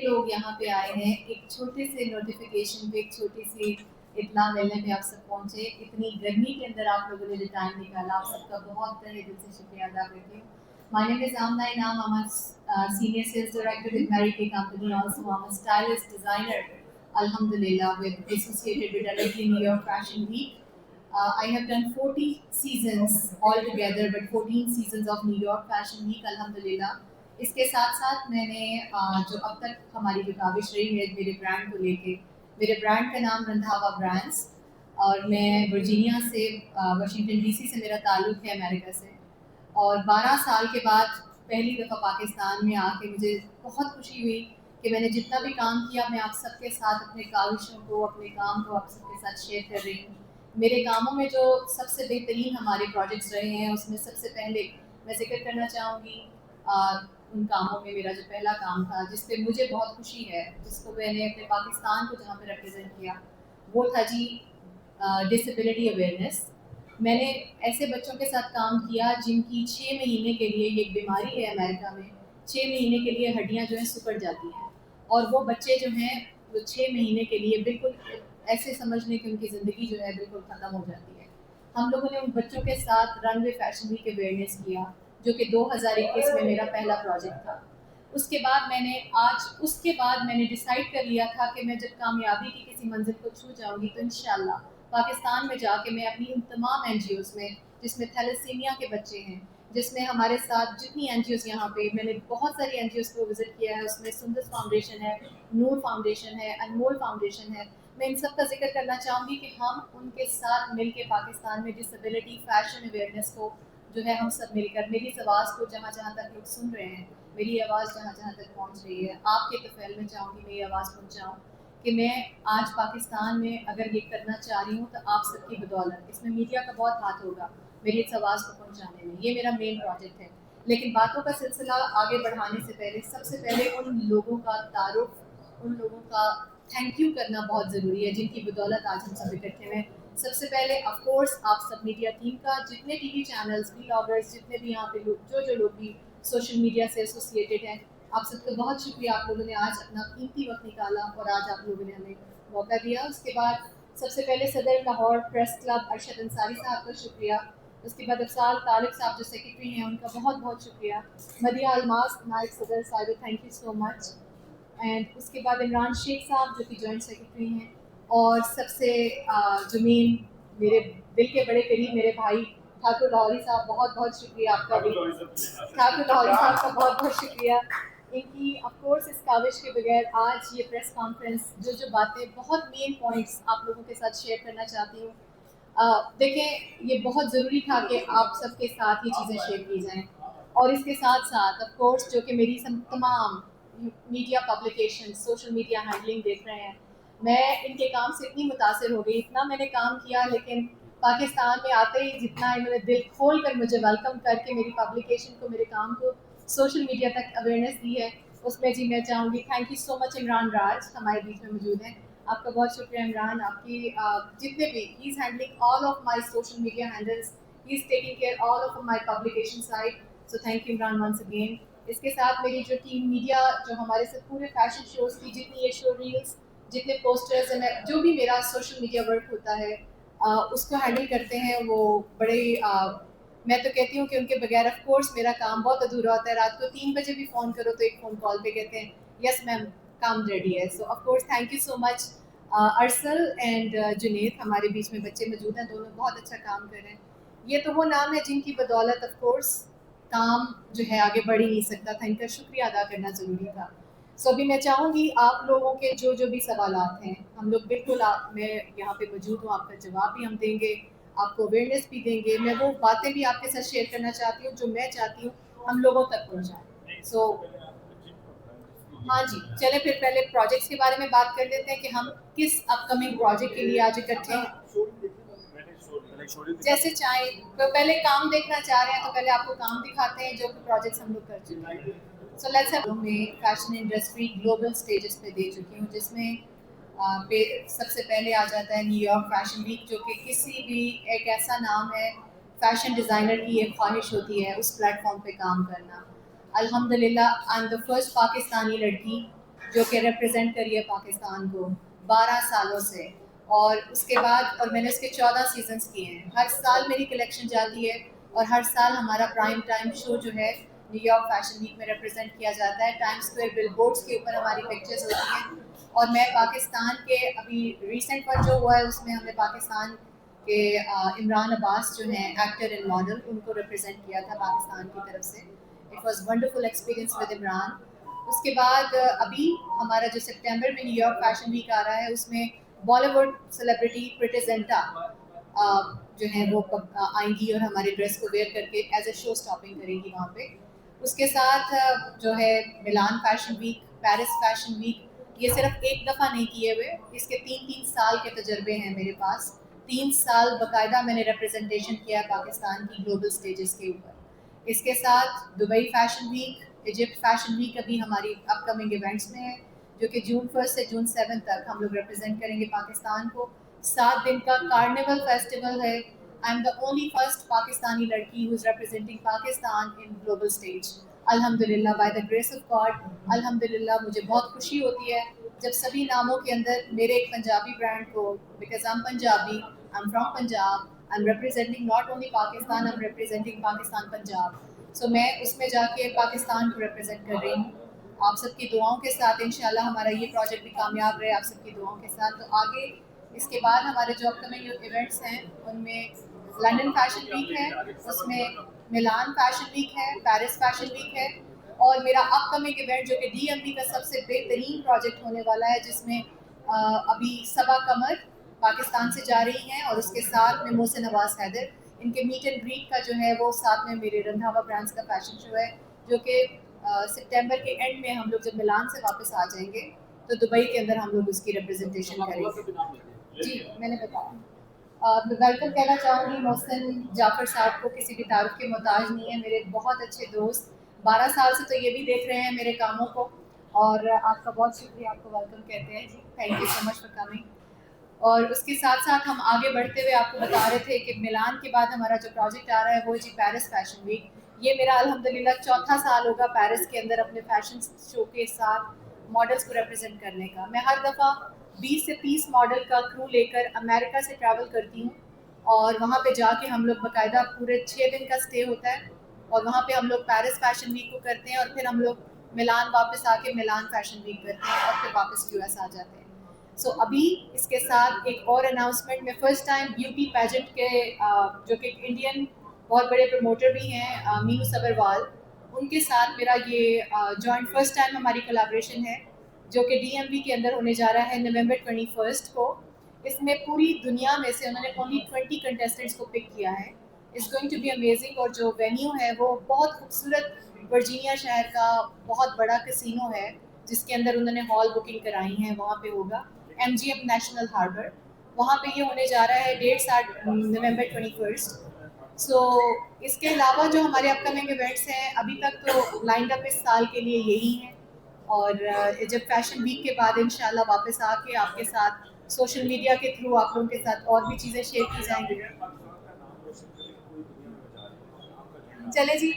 لوگ یہاں پہ آئے ہیں ایک چھوٹے سے نوٹیفیکیشن پہ، ایک چھوٹی سی اطلاع ملنے پہ آپ سب پہنچے. اتنی گرمی کے اندر آپ لوگوں نے جو ٹائم نکالا، آپ سب کا بہت تہہ دل سے شکریہ ادا کرتی ہوں. My name is Amna Inam. I'm a senior sales director with Mary Kay Company. Also, I'm a stylist designer, Alhamdulillah, associated with LA New York Fashion Week. I have done 40 seasons altogether, but 14 seasons of New York Fashion Week, Alhamdulillah. اس کے ساتھ ساتھ میں نے جو اب تک ہماری جو کاوش رہی ہے میرے برانڈ کو لے کے، میرے برانڈ کا نام رندھاوا برانڈس، اور میں ورجینیا سے، واشنگٹن ڈی سی سے میرا تعلق ہے، امریکہ سے. اور 12 سال کے بعد پہلی دفعہ پاکستان میں آ کے مجھے بہت خوشی ہوئی کہ میں نے جتنا بھی کام کیا میں آپ سب کے ساتھ اپنے کاوشوں کو، اپنے کام کو آپ سب کے ساتھ شیئر کر رہی ہوں. میرے کاموں میں جو سب سے بہترین ہمارے پروجیکٹس رہے ہیں اس میں سب سے پہلے میں ذکر کرنا چاہوں گی ان کاموں میں میرا جو پہلا کام تھا جس پہ مجھے بہت خوشی ہے، جس کو میں نے اپنے پاکستان کو جہاں پہ ریپرزینٹ کیا، وہ تھا جی ڈسیبلٹی اویئرنیس. میں نے ایسے بچوں کے ساتھ کام کیا جن کی 6 مہینے کے لیے، یہ ایک بیماری ہے امریکہ میں، 6 مہینے کے لیے ہڈیاں جو ہیں سکڑ جاتی ہیں، اور وہ بچے جو ہیں وہ 6 مہینے کے لیے بالکل ایسے سمجھ لیں کہ ان کی زندگی جو ہے بالکل ختم ہو جاتی ہے. ہم لوگوں نے ان بچوں کے ساتھ رن وے فیشن ویک اویئرنیس کیا جو کہ 2021 میں میرا پہلا پروجیکٹ تھا. اس کے بعد میں نے ڈیسائیڈ کر لیا تھا کہ میں جب کامیابی کی کسی منزل کو چھو جاؤں گی تو انشاءاللہ پاکستان میں جا کے میں اپنی ان تمام این جی اوز میں، جس میں تھیلیسیمیا کے بچے ہیں، جس میں ہمارے ساتھ جتنی این جی اوز یہاں پہ، میں نے بہت ساری این جی اوز کو وزٹ کیا ہے، اس میں سندس فاؤنڈیشن ہے، نور فاؤنڈیشن ہے، انمول فاؤنڈیشن ہے. میں ان سب کا ذکر کرنا چاہوں گی کہ ہم ان کے ساتھ مل کے پاکستان میں ڈسیبلٹی فیشن اویئرنیس کو جو ہے ہم سب مل کر، میری اس آواز کو جہاں جہاں تک لوگ سن رہے ہیں، میری آواز جہاں جہاں تک پہنچ رہی ہے، آپ کے طفیل میں چاہوں گی میری آواز پہنچاؤں کہ میں آج پاکستان میں اگر یہ کرنا چاہ رہی ہوں تو آپ سب کی بدولت. اس میں میڈیا کا بہت ہاتھ ہوگا میری اس آواز کو پہنچانے میں، یہ میرا مین پروجیکٹ ہے. لیکن باتوں کا سلسلہ آگے بڑھانے سے پہلے سب سے پہلے ان لوگوں کا تعارف، ان لوگوں کا تھینک یو کرنا بہت ضروری ہے جن کی بدولت آج ہم سب اکٹھے ہوئے. سب سے پہلے آف کورس آپ سب میڈیا ٹیم کا، جتنے ٹی وی چینلز، بلاگرز، جتنے بھی یہاں پہ لوگ، جو لوگ بھی سوشل میڈیا سے ایسوسیٹیڈ ہیں، آپ سب کو بہت شکریہ. آپ لوگوں نے آج اپنا قیمتی وقت نکالا اور آج آپ لوگوں نے ہمیں موقع دیا. اس کے بعد سب سے پہلے صدر لاہور پریس کلب ارشد انصاری صاحب کا شکریہ. اس کے بعد افضال طالب صاحب جو سیکرٹری ہیں ان کا بہت بہت شکریہ. مدیحہ الماس نائب صدر صاحب، thank you so much. And اس کے بعد عمران شیخ صاحب جو کہ جوائنٹ سیکرٹری ہیں، اور سب سے جو مین میرے دل کے بڑے قریب میرے بھائی ٹھاکر لاہوری صاحب، بہت بہت شکریہ آپ کا بھی. ٹھاکر لاہوری صاحب کا بہت بہت شکریہ. ان کی آف کورس اس کاوش کے بغیر آج یہ پریس کانفرنس، جو باتیں بہت مین پوائنٹس آپ لوگوں کے ساتھ شیئر کرنا چاہتی ہوں. دیکھیں یہ بہت ضروری تھا کہ آپ سب کے ساتھ یہ چیزیں شیئر کی جائیں، اور اس کے ساتھ ساتھ آف کورس جو کہ میری تمام media publication, social media handling دیکھ رہے ہیں، میں ان کے کام سے اتنی متاثر ہو گئی. اتنا میں نے کام کیا، لیکن پاکستان میں آتے ہی جتنا انہوں نے دل کھول کر مجھے ویلکم کر کے میری پبلیکیشن کو، میرے کام کو سوشل میڈیا تک اویئرنیس دی ہے، اس میں جی میں چاہوں گی تھینک یو سو مچ. عمران راج ہمارے بیچ میں موجود ہیں، آپ کا بہت شکریہ عمران. آپ کی جتنے بھی، he is handling all of my social media handles, he is taking care all of my publication site, so thank you Imran once again. اس کے ساتھ میری جو ٹیم میڈیا جو ہمارے ساتھ پورے فیشن شوز کی جتنی یہ شو ریلس، جتنے پوسٹرز ہیں، جو بھی میرا سوشل میڈیا ورک ہوتا ہے اس کو ہینڈل کرتے ہیں، وہ بڑے میں تو کہتی ہوں کہ ان کے بغیر آف کورس میرا کام بہت ادھورا ہوتا ہے. رات کو 3 بجے بھی فون کرو تو ایک فون کال پہ کہتے ہیں یس میم کام ریڈی ہے. So of course thank you so much. Arsal and Junaid ہمارے بیچ میں بچے موجود ہیں، دونوں بہت اچھا کام کر رہے ہیں. یہ تو وہ نام ہے جن کی بدولت آف کورس کام جو ہے آگے بڑھ ہی نہیں سکتا تھا. ان کا شکریہ ادا کرنا ضروری تھا. سو ابھی میں چاہوں گی آپ لوگوں کے جو بھی سوالات ہیں، ہم لوگ بالکل میں یہاں پہ موجود ہوں، آپ کا جواب بھی ہم دیں گے، آپ کو اویئرنیس بھی دیں گے. میں وہ باتیں بھی آپ کے ساتھ شیئر کرنا چاہتی ہوں جو میں چاہتی ہوں ہم لوگوں تک پہنچائیں. سو ہاں جی، چلے پھر پہلے پروجیکٹس کے بارے میں بات کر لیتے ہیں کہ ہم کس اپ کمنگ پروجیکٹ کے لیے آج اکٹھے ہیں. جیسے چاہیں تو پہلے کام دیکھنا چاہ رہے ہیں تو پہلے آپ کو کام دکھاتے ہیں جو کہ پروجیکٹس ہم لوگ کر چکے ہیں. سو لیٹس میں فیشن انڈسٹری گلوبل اسٹیجز پہ دے چکی ہوں، جس میں سب سے پہلے آ جاتا ہے نیو یارک فیشن ویک، جو کہ کسی بھی ایک ایسا نام ہے، فیشن ڈیزائنر کی ایک خواہش ہوتی ہے اس پلیٹ فارم پہ کام کرنا. الحمدللہ آئی ایم دا فرسٹ پاکستانی لڑکی جو کہ ریپرزینٹ کری ہے پاکستان کو 12 سالوں سے. اور اس کے بعد اور میں نے اس کے 14 سیزنس کیے ہیں. ہر سال میری کلیکشن جاتی ہے اور ہر سال ہمارا پرائم ٹائم شو جو ہے نیو یارک فیشن ویک میں ریپرزینٹ کیا جاتا ہے. ٹائم اسکوائر بل بورڈس کے اوپر ہماری پکچرز ہوتی ہیں. اور میں پاکستان کے ابھی ریسنٹ پر جو ہوا ہے اس میں ہم نے پاکستان کے عمران عباس جو ہیں ایکٹر اینڈ ماڈل, ان کو ریپرزینٹ کیا تھا پاکستان کی طرف سے. It was wonderful experience with Imran. اس کے بعد ابھی ہمارا جو سپٹمبر میں نیو یارک فیشن ویک آ رہا ہے اس میں Bollywood celebrity Preity Zinta جو ہیں وہ آئیں گی اور ہمارے ڈریس کو ویئر کر کے ایز اے شو اسٹاپنگ کریں گی وہاں پہ. اس کے ساتھ جو ہے Milan fashion week, Paris fashion week, یہ صرف ایک دفعہ نہیں کیے ہوئے, اس کے 3 سال کے تجربے ہیں میرے پاس. 3 سال باقاعدہ میں نے ریپرزنٹیشن کیا پاکستان کی گلوبل اسٹیجز کے اوپر. اس کے ساتھ Dubai fashion week, Egypt fashion week ابھی ہماری اپ کمنگ ایونٹس میں ہے, جو کہ جون 1 سے جون 7 تک ہم لوگ ریپرزینٹ کریں گے پاکستان کو. 7 دن کا کارنیول فیسٹیول ہے. I am the only first Pakistani لڑکی who is representing Pakistan in global stage. الحمدللہ, by the grace of God, الحمدللہ مجھے بہت خوشی ہوتی ہے جب سبھی ناموں کے اندر میرے ایک پنجابی برانڈ کو, because I am Punjabi, I am from Punjab, I am representing not only Pakistan, I am representing Pakistan Punjab. So میں اس میں جا کے پاکستان کو ریپرزینٹ کر رہی ہوں. آپ سب کی دعاؤں کے ساتھ انشاءاللہ ہمارا یہ پروجیکٹ بھی کامیاب رہے, آپ سب کی دعاؤں کے ساتھ. تو آگے اس کے بعد ہمارے جو اپ کمنگ ایونٹس ہیں ان میں لنڈن فیشن ویک ہے, اس میں ملان فیشن ویک ہے, پیرس فیشن ویک ہے, اور میرا اپ کمنگ ایونٹ جو کہ ڈی ایم بی کا سب سے بہترین پروجیکٹ ہونے والا ہے, جس میں ابھی صبا قمر پاکستان سے جا رہی ہیں اور اس کے ساتھ میں محسن نواز حیدر. ان کے میٹ اینڈ گریٹ کا جو ہے وہ ساتھ میں میرے رندھاوا برانڈز کا فیشن شو ہے, جو کہ سپٹمبر کے اینڈ میں ہم لوگ جب ملان سے واپس آ جائیں گے تو دبئی کے اندر ہم لوگ اس کی ریپرزنٹیشن کریں گے. جی میں نے بتایا. ویلکم کہنا چاہوں گی محسن جعفر صاحب کو, کسی بھی تعارف کے محتاج نہیں ہے, میرے بہت اچھے دوست, 12 سال سے تو یہ بھی دیکھ رہے ہیں میرے کاموں کو, اور آپ کا بہت شکریہ, آپ کو ویلکم کہتے ہیں. جی thank you so much for coming. اور اس کے ساتھ ساتھ ہم آگے بڑھتے ہوئے آپ کو بتا رہے تھے کہ ملان کے بعد ہمارا جو پروجیکٹ آ رہا ہے وہ جی پیرس فیشن ویک. یہ میرا الحمدللہ 4تھا سال ہوگا پیرس کے اندر اپنے فیشن شو کے ساتھ ماڈلس کو ریپرزینٹ کرنے کا. میں ہر دفعہ 20 سے 30 ماڈل کا کرو لے کر امریکہ سے ٹریول کرتی ہوں, اور وہاں پہ جا کے ہم لوگ باقاعدہ پورے 6 دن کا اسٹے ہوتا ہے, اور وہاں پہ ہم لوگ پیرس فیشن ویک کو کرتے ہیں, اور پھر ہم لوگ ملان واپس آ کے ملان فیشن ویک کرتے ہیں, اور پھر واپس یو ایس آ جاتے ہیں. سو ابھی اس کے ساتھ ایک اور اناؤنسمنٹ, میں فرسٹ ٹائم بیوٹی پیجنٹ کے جو کہ انڈین بہت بڑے پروموٹر بھی ہیں مینو صبروال, ان کے ساتھ میرا یہ جوائنٹ فرسٹ ٹائم ہماری کولابریشن ہے, جو کہ ڈی ایم بی کے اندر ہونے جا رہا ہے نومبر 21 کو. اس میں پوری دنیا میں سے انہوں نے اونلی 20 کنٹیسٹنٹس کو پک کیا ہے. It's going to be amazing. اور جو وینیو ہے وہ بہت خوبصورت ورجینیا شہر کا بہت بڑا کسینو ہے, جس کے اندر انہوں نے ہال بکنگ کرائی ہیں, وہاں پہ ہوگا M G M National Harbor, وہاں پہ یہ ہونے جا رہا ہے 1.5 نومبر 21. سو اس کے علاوہ جو ہمارے اپ کمنگ ایونٹس ہیں ابھی تک تو لائنڈ اپ اس سال کے لیے یہی ہیں, اور جب فیشن ویک کے بعد انشاءاللہ واپس آ کے آپ کے ساتھ سوشل میڈیا کے تھرو آپ لوگوں کے ساتھ اور بھی چیزیں شیئر کی جائیں گی. چلے جی,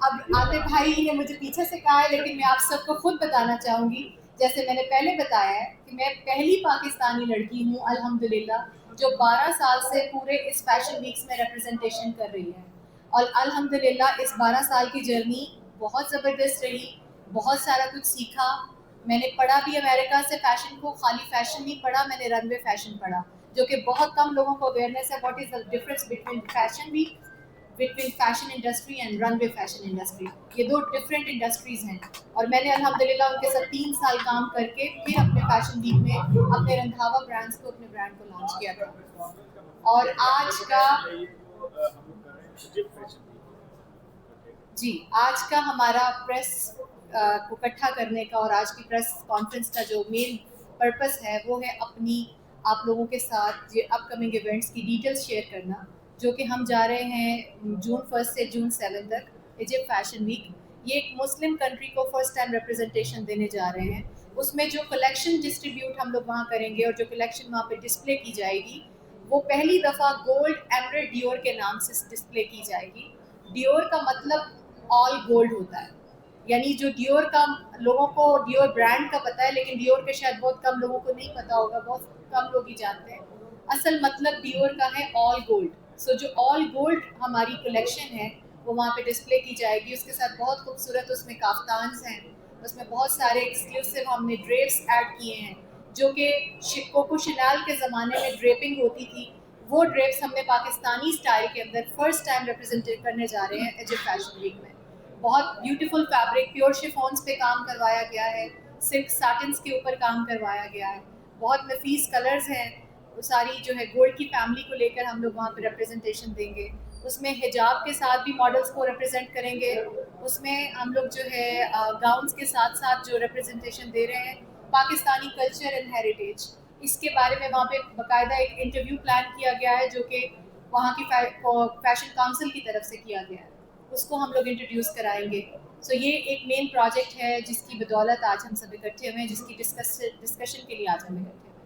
اب عاطف بھائی نے مجھے پیچھے سے کہا ہے, لیکن میں آپ سب کو خود بتانا چاہوں گی, جیسے میں نے پہلے بتایا ہے کہ میں پہلی پاکستانی لڑکی ہوں الحمدللہ جو 12 سال سے پورے اس فیشن ویکس میں ریپرزنٹیشن کر رہی ہے. اور الحمدللہ اس 12 سال کی جرنی بہت زبردست رہی, بہت سارا کچھ سیکھا. میں نے پڑھا بھی امریکہ سے فیشن کو, خالی فیشن نہیں پڑھا, میں نے رن وے فیشن پڑھا, جو کہ بہت کم لوگوں کو اویئرنیس ہے. What is the difference between fashion week, between fashion industry and runway fashion industry. یہ 2 ڈفرینٹ انڈسٹریز ہیں, اور میں نے الحمدللہ ان کے ساتھ 3 سال کام کر کے پھر اپنے فیشن ویک میں اپنے رندھاوا برانڈس کو, اپنے برانڈ کو لانچ کیا تھا. اور آج کا جی آج کا ہمارا پریس کو اکٹھا کرنے کا اور آج کی پریس کانفرنس کا جو مین پرپس ہے وہ ہے اپنی آپ لوگوں کے ساتھ یہ اپ کمنگ ایونٹس کی ڈیٹیلز شیئر کرنا, جو کہ ہم جا رہے ہیں جون 1 سے جون 7 تک ایجپٹ فیشن ویک. یہ ایک مسلم کنٹری کو فرسٹ ٹائم ریپرزنٹیشن دینے جا رہے ہیں. اس میں جو کلیکشن ڈسٹریبیوٹ ہم لوگ وہاں کریں گے اور جو کلیکشن وہاں پہ ڈسپلے کی جائے گی وہ پہلی دفعہ گولڈ ایمریڈ ڈیور کے نام سے ڈسپلے کی جائے گی. ڈیور کا مطلب آل گولڈ ہوتا ہے, یعنی جو ڈیور کا لوگوں کو ڈیور برانڈ کا پتہ ہے لیکن ڈیور کے شاید بہت کم لوگوں کو نہیں پتہ ہوگا, بہت کم لوگ ہی جانتے ہیں. اصل مطلب ڈیور کا ہے آل گولڈ. سو جو آل گولڈ ہماری کلیکشن ہے وہ وہاں پہ ڈسپلے کی جائے گی. اس کے ساتھ بہت خوبصورت اس میں کافتانز ہیں, اس میں بہت سارے ایکسکلوسیو ہم نے ڈریپس ایڈ کیے ہیں جو کہ کوکو شنال کے زمانے میں ڈریپنگ ہوتی تھی. وہ ڈریپس ہم نے پاکستانی اسٹائل کے اندر فرسٹ ٹائم ریپرزینٹ کرنے جا رہے ہیں ایجپ فیشن ویک میں. بہت بیوٹیفل فیبرک, پیور شفونس پہ کام کروایا گیا ہے, سلک ساٹنس کے اوپر کام کروایا گیا ہے, بہت نفیس کلرز ہیں. وہ ساری جو ہے گولڈ کی فیملی کو لے کر ہم لوگ وہاں پہ ریپرزنٹیشن دیں گے. اس میں حجاب کے ساتھ بھی ماڈلس کو ریپرزینٹ کریں گے. اس میں ہم لوگ جو ہے گاؤنس کے ساتھ ساتھ جو ریپرزنٹیشن دے رہے ہیں پاکستانی کلچر اینڈ ہیریٹیج, اس کے بارے میں وہاں پہ باقاعدہ ایک انٹرویو پلان کیا گیا ہے جو کہ وہاں کی فیشن کاؤنسل کی طرف سے کیا گیا ہے. اس کو ہم لوگ انٹروڈیوس کرائیں گے. سو یہ ایک مین پروجیکٹ ہے جس کی بدولت آج ہم سب اکٹھے ہوئے ہیں, جس کی ڈسکشن کے لیے آج ہم اکٹھے ہوئے ہیں.